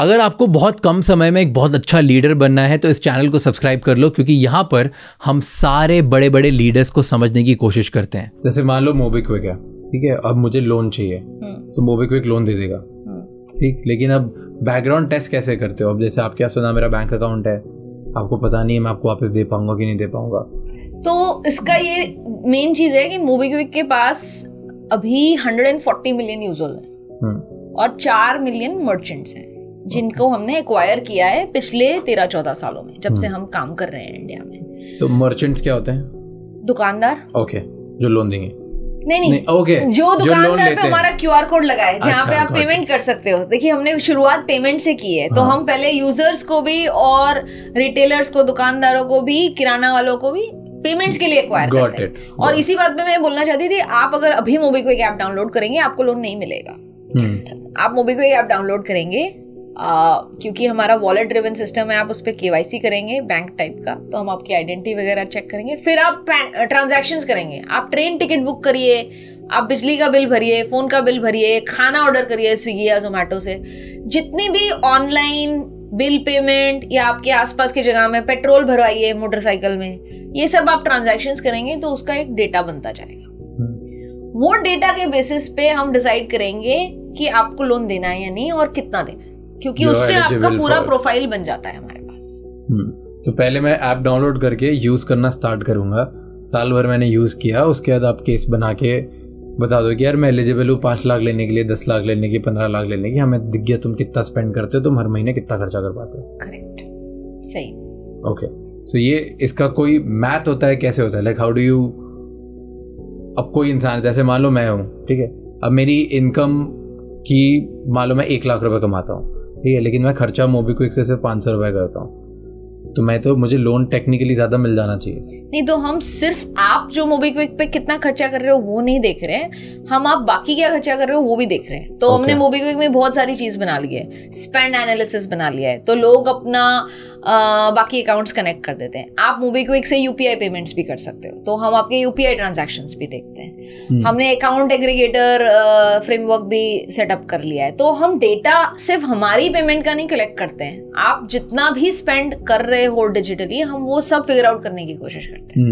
अगर आपको बहुत कम समय में एक बहुत अच्छा लीडर बनना है तो इस चैनल को सब्सक्राइब कर लो, क्योंकि यहाँ पर हम सारे बड़े बड़े लीडर्स को समझने की कोशिश करते हैं। जैसे मान लो मोबीक्विक है, ठीक है, अब मुझे लोन चाहिए तो मोबीक्विक लोन दे देगा, ठीक, लेकिन अब बैकग्राउंड टेस्ट कैसे करते हो? अब जैसे आपके पास सुना मेरा बैंक अकाउंट है, आपको पता नहीं है मैं आपको वापस दे पाऊंगा कि नहीं दे पाऊंगा। तो इसका ये मेन चीज है कि मोबीक्विक के पास अभी 140 मिलियन यूजर्स हैं और 4 मिलियन मर्चेंट्स हैं जिनको हमने एक्वायर किया है पिछले 13-14 सालों में, जब से हम काम कर रहे हैं इंडिया में। तो मर्चेंट्स क्या होते हैं? दुकानदार। ओके, जो लोन देंगे? नहीं, ओके, जो दुकानदार पे हमारा QR कोड लगा है जहाँ पे आप पेमेंट कर सकते हो। देखिए, हमने शुरुआत पेमेंट से की है, तो हम पहले यूजर्स को भी और रिटेलर्स को, दुकानदारों को भी, किराना वालों को भी पेमेंट्स के लिए एक्वायर करते हैं। और इसी बात पे मैं बोलना चाहती थी, आप अगर अभी मोबीक्विक ऐप डाउनलोड करेंगे आपको लोन नहीं मिलेगा। आप मोबीक्विक ऐप डाउनलोड करेंगे क्योंकि हमारा वॉलेट ड्रिवन सिस्टम है, आप उस पर KYC करेंगे बैंक टाइप का, तो हम आपकी आइडेंटिटी वगैरह चेक करेंगे, फिर आप ट्रांजैक्शंस करेंगे। आप ट्रेन टिकट बुक करिए, आप बिजली का बिल भरिए, फोन का बिल भरिए, खाना ऑर्डर करिए स्विगी या जोमेटो से, जितनी भी ऑनलाइन बिल पेमेंट या आपके आसपास की जगह में पेट्रोल भरवाइए मोटरसाइकिल में, ये सब आप ट्रांजैक्शंस करेंगे तो उसका एक डेटा बनता जाएगा। वो डेटा के बेसिस पे हम डिसाइड करेंगे कि आपको लोन देना है या नहीं और कितना देना है, क्योंकि उससे आपका पूरा प्रोफाइल बन जाता है हमारे पास। तो पहले मैं ऐप डाउनलोड करके यूज करना स्टार्ट करूंगा, साल भर मैंने यूज किया, उसके बाद आप केस बना के बता दो कि यार मैं एलिजिबल हूँ 5 लाख लेने के लिए, 10 लाख लेने की, 15 लाख लेने की, हमें दिख गया तुम कितना स्पेंड करते हो, तुम हर महीने कितना खर्चा कर पाते हो। करेक्ट, सही। ओके, सो ये इसका कोई मैथ होता है? कैसे होता है? लाइक हाउ डू यू, अब कोई इंसान, जैसे मान लो मैं हूँ, ठीक है, अब मेरी इनकम की मान लो मैं 1 लाख रुपए कमाता हूँ, ठीक है, लेकिन मैं खर्चा मोबीक्विक से सिर्फ 500 रुपए करता हूँ, तो मुझे लोन टेक्निकली ज्यादा मिल जाना चाहिए। नहीं, तो हम सिर्फ आप जो मोबीक्विक पे कितना खर्चा कर रहे हो वो नहीं देख रहे हैं, हम आप बाकी क्या खर्चा कर रहे हो वो भी देख रहे हैं। तो हमने मोबीक्विक में बहुत सारी चीज बना ली है, स्पेंड एनालिसिस बना लिया है, तो लोग अपना बाकी अकाउंट्स कनेक्ट कर देते हैं। आप मोबीक्विक से UPI पेमेंट्स भी कर सकते हो, तो हम आपके UPI ट्रांजैक्शंस भी देखते हैं। हमने अकाउंट एग्रीगेटर फ्रेमवर्क भी सेटअप कर लिया है, तो हम डेटा सिर्फ हमारी पेमेंट का नहीं कलेक्ट करते हैं, आप जितना भी स्पेंड कर रहे हो डिजिटली, हम वो सब फिगर आउट करने की कोशिश करते हैं।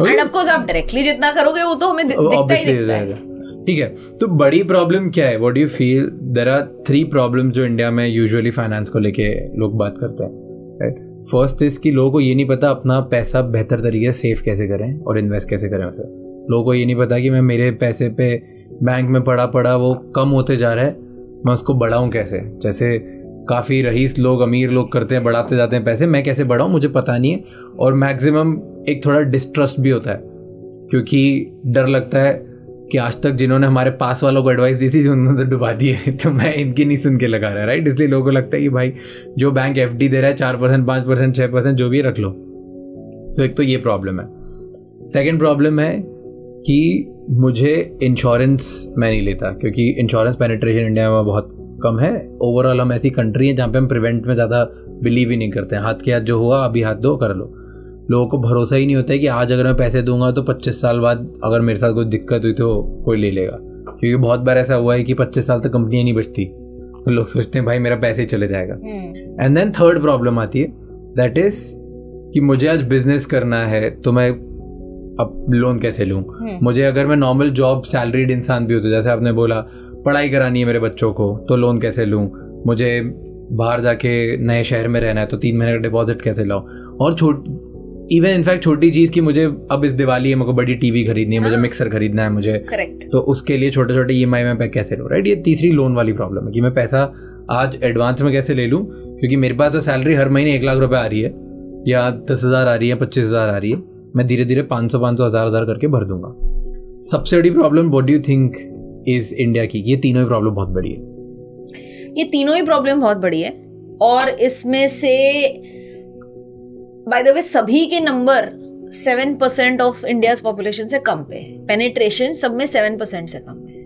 एंड ऑफ कोर्स आप डायरेक्टली जितना करोगे वो तो हमें दिखता ही दिखता है। ठीक है, तो बड़ी प्रॉब्लम क्या है? What do you feel there are 3 problems जो इंडिया में यूजुअली फाइनेंस को लेके लोग बात करते हैं, राइट? फर्स्ट इज कि लोगों को ये नहीं पता अपना पैसा बेहतर तरीके से सेव कैसे करें और इन्वेस्ट कैसे करें उसे। लोगों को ये नहीं पता कि मैं मेरे पैसे पे बैंक में पड़ा वो कम होते जा रहा है, मैं उसको बढ़ाऊँ कैसे। जैसे काफ़ी रईस लोग, अमीर लोग करते हैं, बढ़ाते जाते हैं पैसे, मैं कैसे बढ़ाऊँ मुझे पता नहीं है। और मैक्सिमम एक थोड़ा डिस्ट्रस्ट भी होता है, क्योंकि डर लगता है कि आज तक जिन्होंने हमारे पास वालों को एडवाइस दी थी उन्होंने तो डुबा दी है, तो मैं इनकी नहीं सुन के लगा रहा, राइट? इसलिए लोगों को लगता है कि भाई जो बैंक FD दे रहा है 4%, 5%, 6%, जो भी रख लो। सो एक तो ये प्रॉब्लम है। सेकेंड प्रॉब्लम है कि मुझे इंश्योरेंस मैं नहीं लेता, क्योंकि इंश्योरेंस पेनिट्रेशन इंडिया में बहुत कम है। ओवरऑल हम ऐसी कंट्री है जहाँ पे हम प्रिवेंट में ज़्यादा बिलीव ही नहीं करते हैं। हाथ के हाथ जो हुआ अभी हाथ दो, कर लो। लोगों को भरोसा ही नहीं होता है कि आज अगर मैं पैसे दूंगा तो 25 साल बाद अगर मेरे साथ कोई दिक्कत हुई तो कोई ले लेगा, क्योंकि बहुत बार ऐसा हुआ है कि 25 साल तक कंपनियां नहीं बचती, तो लोग सोचते हैं भाई मेरा पैसे ही चले जाएगा। एंड देन थर्ड प्रॉब्लम आती है, दैट इज कि मुझे आज बिजनेस करना है तो मैं अब लोन कैसे लूँ। मुझे अगर मैं नॉर्मल जॉब सैलरीड इंसान भी होता, जैसे आपने बोला पढ़ाई करानी है मेरे बच्चों को, तो लोन कैसे लूँ। मुझे बाहर जाके नए शहर में रहना है तो 3 महीने का डिपॉजिट कैसे लाऊं। और इवन इनफैक्ट छोटी चीज़ की मुझे अब इस दिवाली है, मेरे को बड़ी टीवी खरीदनी है, मुझे मिक्सर खरीदना है मुझे, तो उसके लिए छोटे छोटे EMI में कैसे लूँ, राइट? ये तीसरी लोन वाली प्रॉब्लम है कि मैं पैसा आज एडवांस में कैसे ले लूँ, क्योंकि मेरे पास तो सैलरी हर महीने 1 लाख रुपए आ रही है या 10,000 आ रही है, 25,000 आ रही है, मैं धीरे धीरे 500, 1000 करके भर दूंगा। सबसे बड़ी problem what do you think is India की? ये तीनों ही प्रॉब्लम बहुत बड़ी है। ये तीनों ही प्रॉब्लम बहुत बड़ी है, और इसमें से बाय द वे सभी के नंबर 7% ऑफ इंडियाज पॉपुलेशन से कम पे, पेनिट्रेशन सब में 7% से कम है,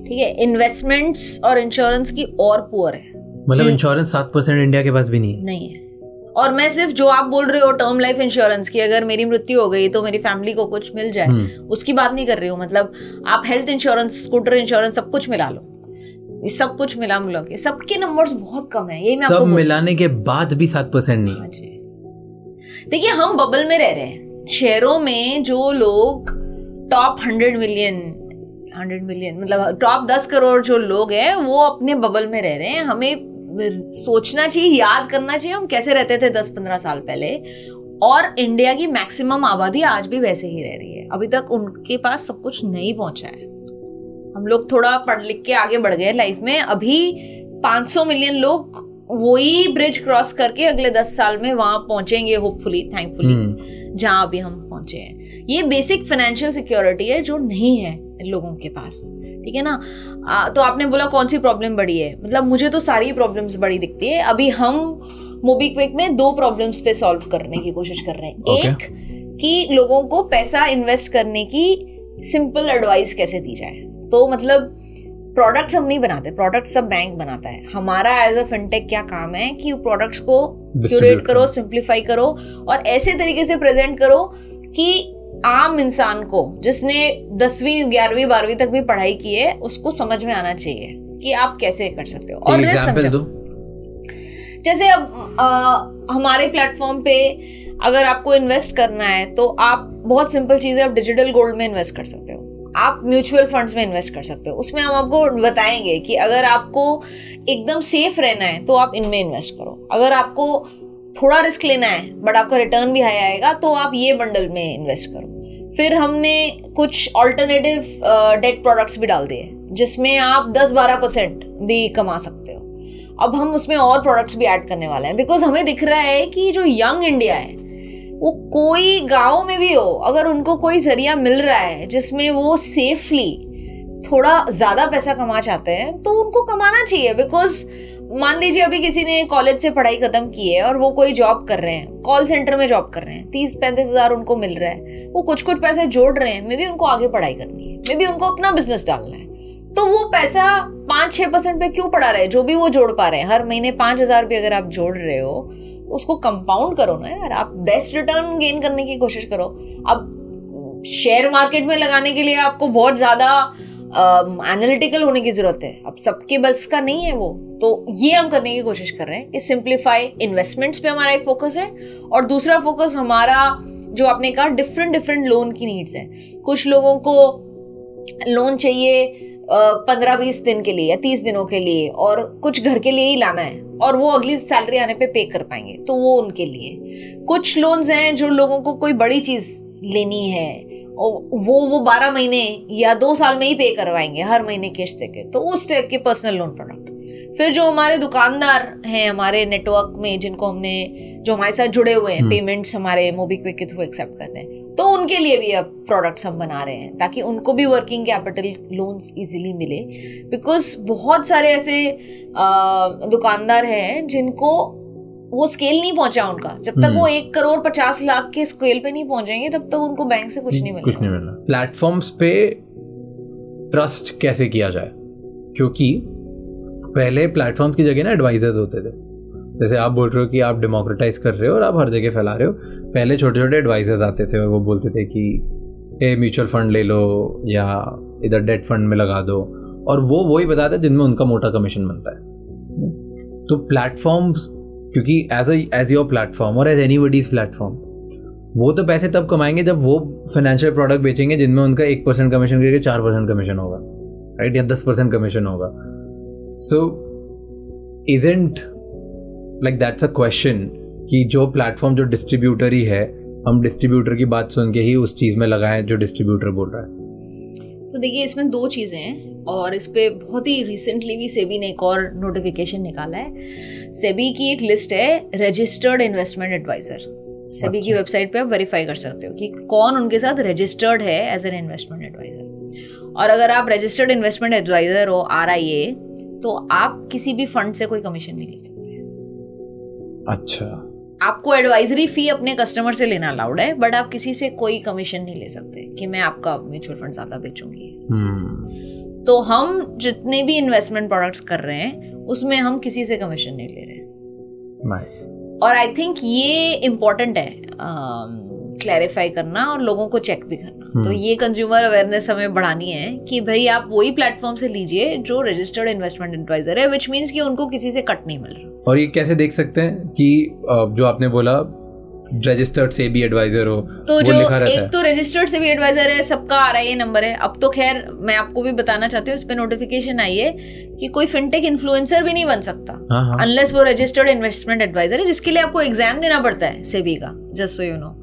ठीक है? इन्वेस्टमेंट्स और इंश्योरेंस की और पुअर है, मतलब इंश्योरेंस 7% इंडिया के पास भी नहीं है। और मैं सिर्फ जो आप बोल रहे हो टर्म लाइफ इंश्योरेंस की, अगर मेरी मृत्यु हो गई तो मेरी फैमिली को कुछ मिल जाए, उसकी बात नहीं कर रही हूँ। मतलब आप हेल्थ इंश्योरेंस, स्कूटर इंश्योरेंस सब कुछ मिला लो, ये सब कुछ मिला मिला के सबके नंबर्स बहुत कम है, यही मैं सब मिलाने के बाद भी 7% नहीं। देखिए हम बबल में रह रहे हैं। शहरों में जो लोग टॉप 100 मिलियन मतलब टॉप 10 करोड़ जो लोग हैं वो अपने बबल में रह रहे हैं। हमें सोचना चाहिए, याद करना चाहिए हम कैसे रहते थे 10-15 साल पहले, और इंडिया की मैक्सिमम आबादी आज भी वैसे ही रह रही है। अभी तक उनके पास सब कुछ नहीं पहुंचा है। हम लोग थोड़ा पढ़ लिख के आगे बढ़ गए लाइफ में। अभी 500 मिलियन लोग वही ब्रिज क्रॉस करके अगले 10 साल में वहां पहुंचेंगे, होपफुली थैंकफुली, जहां अभी हम पहुंचे हैं। ये बेसिक फाइनेंशियल सिक्योरिटी है जो नहीं है लोगों के पास, ठीक है ना। तो आपने बोला कौन सी प्रॉब्लम बड़ी है, मतलब मुझे तो सारी प्रॉब्लम्स बड़ी दिखती है। अभी हम मोबीक्विक में 2 प्रॉब्लम्स पे सॉल्व करने की कोशिश कर रहे हैं। एक कि लोगों को पैसा इन्वेस्ट करने की सिंपल एडवाइस कैसे दी जाए। तो मतलब प्रोडक्ट्स हम नहीं बनाते, प्रोडक्ट सब बैंक बनाता है। हमारा एज अ फिनटेक क्या काम है कि प्रोडक्ट्स को क्यूरेट करो, सिंप्लीफाई करो और ऐसे तरीके से प्रेजेंट करो कि आम इंसान को, जिसने 10वीं 11वीं 12वीं तक भी पढ़ाई की है, उसको समझ में आना चाहिए कि आप कैसे कर सकते हो। और एग्जांपल दो। जैसे अब हमारे प्लेटफॉर्म पे अगर आपको इन्वेस्ट करना है तो आप बहुत सिंपल चीज है, आप डिजिटल गोल्ड में इन्वेस्ट कर सकते हो, आप म्यूचुअल फंड्स में इन्वेस्ट कर सकते हो। उसमें हम आपको बताएंगे कि अगर आपको एकदम सेफ रहना है तो आप इनमें इन्वेस्ट करो, अगर आपको थोड़ा रिस्क लेना है बट आपका रिटर्न भी हाई आएगा तो आप ये बंडल में इन्वेस्ट करो। फिर हमने कुछ ऑल्टरनेटिव डेट प्रोडक्ट्स भी डाल दिए जिसमें आप 10-12% भी कमा सकते हो। अब हम उसमें और प्रोडक्ट्स भी ऐड करने वाले हैं, बिकॉज हमें दिख रहा है कि जो यंग इंडिया है वो कोई गांव में भी हो, अगर उनको कोई जरिया मिल रहा है जिसमें वो सेफली थोड़ा ज्यादा पैसा कमा चाहते हैं तो उनको कमाना चाहिए। बिकॉज मान लीजिए अभी किसी ने कॉलेज से पढ़ाई खत्म की है और वो कोई जॉब कर रहे हैं, कॉल सेंटर में जॉब कर रहे हैं, 30-35 हजार उनको मिल रहा है, वो कुछ कुछ पैसे जोड़ रहे हैं, मे बी उनको आगे पढ़ाई करनी है, मे बी उनको अपना बिजनेस डालना है, तो वो पैसा 5-6% पे क्यों पड़ा रहे, जो भी वो जोड़ पा रहे हैं। हर महीने 5,000 भी अगर आप जोड़ रहे हो उसको कंपाउंड करो ना यार, आप बेस्ट रिटर्न गेन करने की कोशिश करो। अब शेयर मार्केट में लगाने के लिए आपको बहुत ज्यादा एनालिटिकल होने की जरूरत है, अब सबके बस का नहीं है वो। तो ये हम करने की कोशिश कर रहे हैं कि सिंप्लीफाई इन्वेस्टमेंट्स पे हमारा एक फोकस है, और दूसरा फोकस हमारा जो आपने कहा डिफरेंट लोन की नीड्स है। कुछ लोगों को लोन चाहिए 15-20 दिन के लिए या 30 दिनों के लिए, और कुछ घर के लिए ही लाना है और वो अगली सैलरी आने पे पे कर पाएंगे, तो वो उनके लिए। कुछ लोन्स हैं जो लोगों को कोई बड़ी चीज लेनी है और वो 12 महीने या 2 साल में ही पे करवाएंगे हर महीने किस्त के, तो उस टाइप के पर्सनल लोन प्रोडक्ट। फिर जो हमारे दुकानदार हैं हमारे नेटवर्क में, जिनको हमने जो हमारे साथ जुड़े हुए हैं, पेमेंट्स हमारे मोबीक्विक के थ्रू एक्सेप्ट करते हैं, तो उनके लिए भी अब प्रोडक्ट्स हम बना रहे हैं ताकि उनको भी वर्किंग कैपिटल लोन्स इजीली मिले। बिकॉज बहुत सारे ऐसे दुकानदार हैं जिनको वो स्केल नहीं पहुंचा उनका, जब तक वो 1,50,00,000 के स्केल पे नहीं पहुंचेंगे तब तक उनको बैंक से कुछ नहीं मिलेगा। प्लेटफॉर्म्स पे ट्रस्ट कैसे किया जाए, क्योंकि पहले प्लेटफॉर्म की जगह ना एडवाइजर्स होते थे। जैसे आप बोल रहे हो कि आप डेमोक्रेटाइज कर रहे हो और आप हर जगह फैला रहे हो, पहले छोटे छोटे एडवाइजर्स आते थे और वो बोलते थे कि ए म्यूचुअल फंड ले लो या इधर डेट फंड में लगा दो, और वो वही बताते हैं जिनमें उनका मोटा कमीशन बनता है। तो प्लेटफॉर्म्स, क्योंकि एज योर प्लेटफॉर्म और एज एनीबडीज प्लेटफॉर्म, वो तो पैसे तब कमाएंगे जब वो फाइनेंशियल प्रोडक्ट बेचेंगे जिनमें उनका 1% कमीशन करके 4% कमीशन होगा, राइट, या 10% कमीशन होगा। सो isn't like that's a question कि जो प्लेटफॉर्म जो डिस्ट्रीब्यूटर ही है, हम डिस्ट्रीब्यूटर की बात सुन के ही उस चीज़ में लगाएं जो डिस्ट्रीब्यूटर बोल रहा है। तो देखिए इसमें 2 चीज़ें हैं, और इस पे बहुत ही रिसेंटली भी सेबी ने एक और नोटिफिकेशन निकाला है। सेबी की एक लिस्ट है रजिस्टर्ड इन्वेस्टमेंट एडवाइजर। सेबी की वेबसाइट पे आप वेरीफाई कर सकते हो कि कौन उनके साथ रजिस्टर्ड है एज एन इन्वेस्टमेंट एडवाइजर। और अगर आप रजिस्टर्ड इन्वेस्टमेंट एडवाइजर हो, RIA, तो आप किसी भी फंड से कोई कमीशन नहीं ले सकते। अच्छा, आपको एडवाइजरी फी अपने कस्टमर से लेना अलाउड है, बट आप किसी से कोई कमीशन नहीं ले सकते कि मैं आपका म्यूचुअल फंड ज्यादा बेचूंगी। तो हम जितने भी इन्वेस्टमेंट प्रोडक्ट्स कर रहे हैं उसमें हम किसी से कमीशन नहीं ले रहे हैं। नाइस। और आई थिंक ये इम्पोर्टेंट है क्लैरिफाई करना और लोगों को चेक भी करना। तो ये कंज्यूमर अवेयरनेस हमें बढ़ानी है कि भाई आप वही प्लेटफॉर्म से लीजिए जो रजिस्टर्ड इन्वेस्टमेंट एडवाइजर है, विच मीन्स कि उनको किसी से कट नहीं मिल रहा। और ये कैसे देख सकते हैं कि जो आपने बोला रजिस्टर्ड से भी एडवाइजर हो, तो जो एक तो रजिस्टर्ड से भी एडवाइजर है, सबका आ रहा है ये नंबर है। अब तो खैर मैं आपको भी बताना चाहती हूँ, इस पे नोटिफिकेशन आई है कि कोई फिनटेक इन्फ्लुएंसर भी नहीं बन सकता अनलेस वो रजिस्टर्ड इन्वेस्टमेंट एडवाइजर है, जिसके लिए आपको एग्जाम देना पड़ता है सेबी का, जस्ट सो यू नो।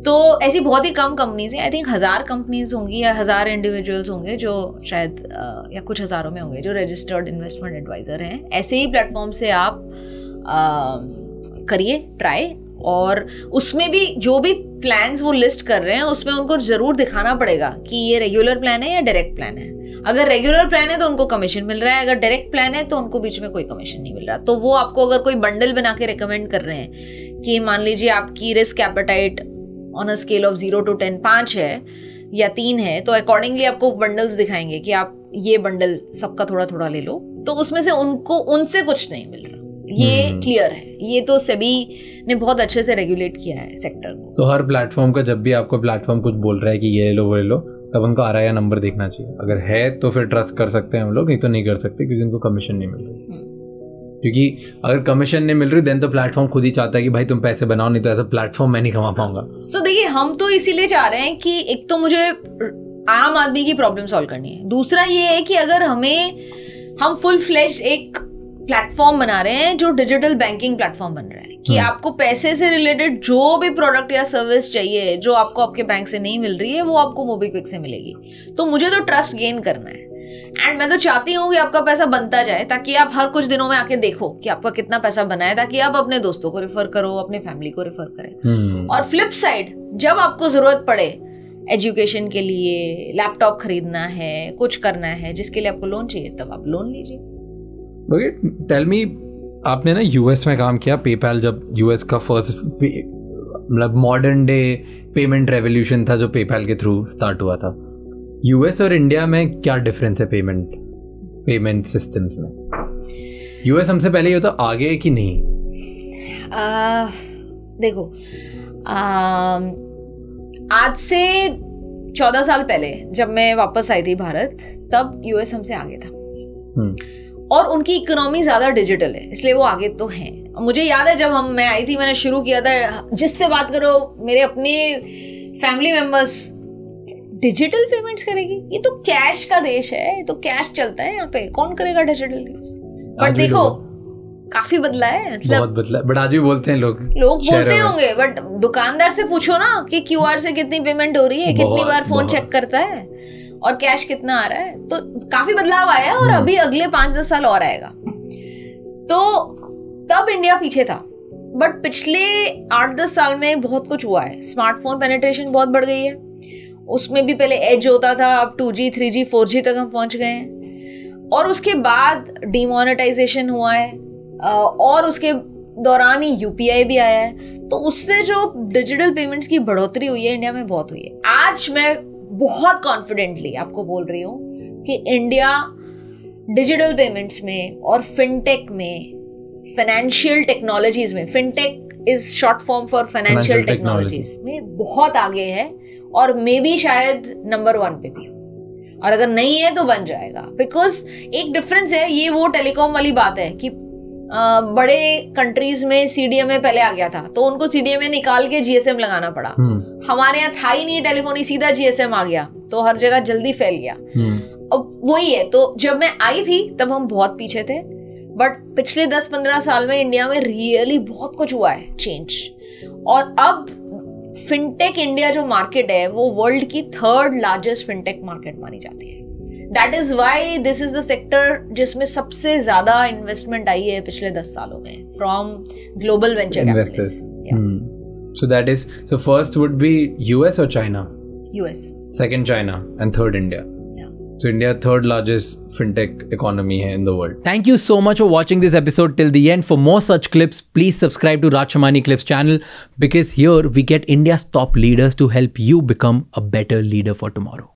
तो ऐसी बहुत ही कम कंपनीज हैं, आई थिंक 1000 कंपनीज होंगी या 1000 इंडिविजुअल्स होंगे जो शायद या कुछ हजारों में होंगे जो रजिस्टर्ड इन्वेस्टमेंट एडवाइजर हैं। ऐसे ही प्लेटफॉर्म से आप करिए ट्राई, और उसमें भी जो भी प्लान्स वो लिस्ट कर रहे हैं उसमें उनको जरूर दिखाना पड़ेगा कि ये रेगुलर प्लान है या डायरेक्ट प्लान है। अगर रेगुलर प्लान है तो उनको कमीशन मिल रहा है, अगर डायरेक्ट प्लान है तो उनको बीच में कोई कमीशन नहीं मिल रहा। तो वो आपको अगर कोई बंडल बना के रिकमेंड कर रहे हैं कि मान लीजिए आपकी risk appetite on a scale of 0 to 10 5 है या 3 है, तो अकॉर्डिंगली आपको बंडल्स दिखाएंगे कि आप ये बंडल सबका थोड़ा थोड़ा ले लो, तो उसमें से उनको उनसे कुछ नहीं मिल रहा। ये क्लियर है, ये तो सेबी ने बहुत अच्छे से रेगुलेट किया है सेक्टर को। तो हर प्लेटफॉर्म का जब भी आपको प्लेटफॉर्म कुछ बोल रहा है कि ये ले लो वो ले लो, तब उनको आ रहा है नंबर देखना चाहिए। अगर है तो फिर ट्रस्ट कर सकते हैं हम लोग, नहीं तो नहीं कर सकते क्योंकि उनको कमीशन नहीं मिल रही। क्योंकि अगर कमीशन नहीं मिल रही देन तो प्लेटफॉर्म खुद ही चाहता है कि भाई तुम पैसे बनाओ, नहीं तो ऐसा प्लेटफॉर्म मैं नहीं कमा पाऊंगा। तो देखिए हम तो इसीलिए चाह रहे हैं कि एक तो मुझे आम आदमी की प्रॉब्लम सॉल्व करनी है, दूसरा ये है कि अगर हम फुल फ्लेश्ड एक प्लेटफॉर्म बना रहे हैं जो डिजिटल बैंकिंग प्लेटफॉर्म बन रहा है कि आपको पैसे से रिलेटेड जो भी प्रोडक्ट या सर्विस चाहिए जो आपको आपके बैंक से नहीं मिल रही है वो आपको मोबीक्विक से मिलेगी। तो मुझे तो ट्रस्ट गेन करना है, एंड मैं तो चाहती हूँ कि आपका पैसा बनता जाए ताकि आप हर कुछ दिनों में आके देखो कि आपका कितना पैसा बना है, ताकि आप अपने दोस्तों को रेफर करो, अपने फैमिली को रेफर करें। और फ्लिप साइड, जब आपको जरूरत पड़े एजुकेशन के लिए, लैपटॉप खरीदना है, कुछ करना है जिसके लिए आपको लोन चाहिए, तब आप लोन लीजिए। ओके, टेल मी, आपने ना यूएस में काम किया, पेपैल जब यूएस का फर्स्ट मतलब मॉडर्न डे पेमेंट रेवोल्यूशन था जो पेपैल के थ्रू स्टार्ट हुआ था। यूएस और इंडिया में क्या डिफरेंस है पेमेंट सिस्टम्स में? यूएस हमसे पहले ये होता आगे कि नहीं? देखो आज से 14 साल पहले जब मैं वापस आई थी भारत, तब यूएस हमसे आगे था और उनकी इकोनॉमी ज्यादा डिजिटल है, इसलिए वो आगे तो हैं। मुझे याद है जब मैं आई थी, मैंने शुरू किया था, जिससे बात करो मेरे अपने फैमिली मेंबर्स, डिजिटल पेमेंट्स करेगी, ये तो कैश का देश है, ये तो कैश चलता है यहाँ पे, कौन करेगा डिजिटल यूज? बट देखो काफी बदला है, मतलब बहुत बदला, बट आज भी बोलते हैं लोग बोलते होंगे, बट दुकानदार से पूछो ना कि क्यूआर से कितनी पेमेंट हो रही है, कितनी बार फोन चेक करता है और कैश कितना आ रहा है। तो काफी बदलाव आया है और अभी अगले 5-10 साल और आएगा। तो तब इंडिया पीछे था, बट पिछले 8-10 साल में बहुत कुछ हुआ है। स्मार्टफोन पेनिट्रेशन बहुत बढ़ गई है, उसमें भी पहले एज होता था, अब 2G 3G 4G तक हम पहुंच गए हैं। और उसके बाद डिमोनेटाइजेशन हुआ है और उसके दौरान ही यूपीआई भी आया है। तो उससे जो डिजिटल पेमेंट्स की बढ़ोतरी हुई है इंडिया में बहुत हुई है। आज मैं बहुत कॉन्फिडेंटली आपको बोल रही हूँ कि इंडिया डिजिटल पेमेंट्स में और फिनटेक में, फाइनेंशियल टेक्नोलॉजीज में, fintech is short form for financial technologies में बहुत आगे है और मे बी शायद नंबर 1 पे भी, और अगर नहीं है तो बन जाएगा। बिकॉज एक डिफरेंस है, ये वो टेलीकॉम वाली बात है कि बड़े कंट्रीज में सीडीएमए पहले आ गया था तो उनको सीडीएमए निकाल के जीएसएम लगाना पड़ा। हमारे यहाँ था ही नहीं टेलीफोनी, सीधा जीएसएम आ गया तो हर जगह जल्दी फैल गया। अब वही है, तो जब मैं आई थी तब हम बहुत पीछे थे, बट पिछले 10-15 साल में इंडिया में रियली बहुत कुछ हुआ है चेंज। और अब फिनटेक इंडिया जो मार्केट है वो वर्ल्ड की 3rd लार्जेस्ट फिनटेक मार्केट मानी जाती है। That is why this is the sector जिसमें सबसे ज्यादा इन्वेस्टमेंट आई है पिछले 10 सालों में from global venture capitalists. So that is, so first would be US or China? US. Second China and third India. Yeah. So India 3rd largest fintech economy here in the world. Thank you so much for watching this episode till the end. For more such clips, please subscribe to Raj Shamani Clips channel, because here we get India's top leaders to help you become a better leader for tomorrow.